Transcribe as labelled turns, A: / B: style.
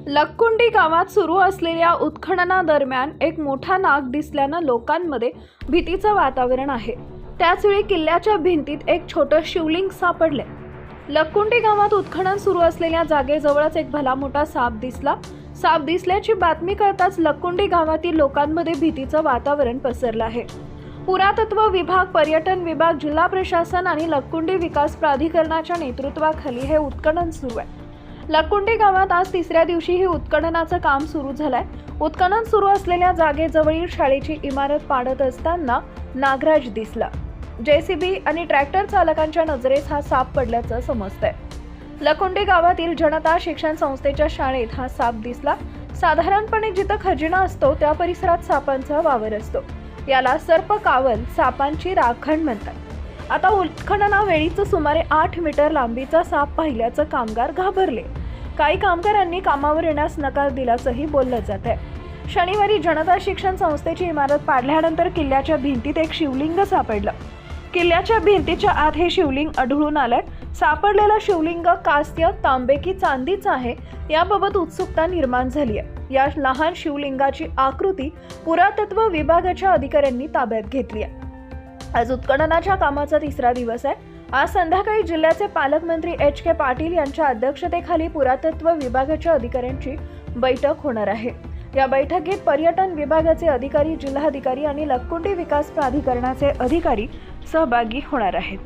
A: लक्कुंडी गावात सुरू असलेल्या उत्खननादरम्यान एक मोठा नाग दिसल्यानं लोकांमध्ये भीतीचं वातावरण आहे। त्याचवेळी किल्ल्याच्या भिंतीत एक छोटं शिवलिंग सापडले। लक्कुंडी गावात उत्खनन सुरू असलेल्या जागेजवळच एक भला मोठा साप दिसला। साप दिसल्याची बातमी कळताच लक्कुंडी गावातील लोकांमध्ये भीतीचं वातावरण पसरलं आहे। पुरातत्व विभाग, पर्यटन विभाग, जिल्हा प्रशासन आणि लक्कुंडी विकास प्राधिकरणाच्या नेतृत्वाखाली हे उत्खनन सुरू आहे। लक्कुंडी गावात आज तिसऱ्या दिवशी हे उत्खननाचं काम सुरू झालंय। उत्खनन सुरू असलेल्या जागेजवळील शाळेची इमारत पाडत असताना नागराज दिसला। जेसीबी आणि ट्रॅक्टर चालकांच्या नजरेस हा साप पडल्याचं समजतंय। लक्कुंडी गावातील जनता शिक्षण संस्थेच्या शाळेत हा साप दिसला। साधारणपणे जिथं खजिना असतो त्या परिसरात सापांचा वावर असतो। याला सर्प कावल, सापांची राखण म्हणतात। आता उत्खननावेळीच सुमारे 8 मीटर लांबीचा साप पाहिल्याचं कामगार घाबरले। काही कामगारांनी कामावर येण्यास नकार दिल्याचंही बोललं जात आहे। शनिवारी जनता शिक्षण संस्थेची इमारत पाडल्यानंतर किल्ल्याच्या भिंतीत एक शिवलिंग सापडलं। किल्ल्याच्या भिंतीच्या आत हे शिवलिंग आढळून आलंय। सापडलेला शिवलिंग कांस्य, तांबे की चांदीचं आहे याबाबत उत्सुकता निर्माण झाली आहे। या लहान शिवलिंगाची आकृती पुरातत्व विभागाच्या अधिकाऱ्यांनी ताब्यात घेतली आहे। आज उत्खननाच्या कामाचा तिसरा दिवस आहे। आज संध्याकाळी जिल्ह्याचे पालकमंत्री एच.के. पाटील यांच्या अध्यक्षतेखाली पुरातत्व विभागाच्या अधिकाऱ्यांची बैठक होणार आहे। या बैठकीत पर्यटन विभागाचे अधिकारी, जिल्हाधिकारी आणि लक्कुंडी विकास प्राधिकरणाचे अधिकारी सहभागी होणार आहेत।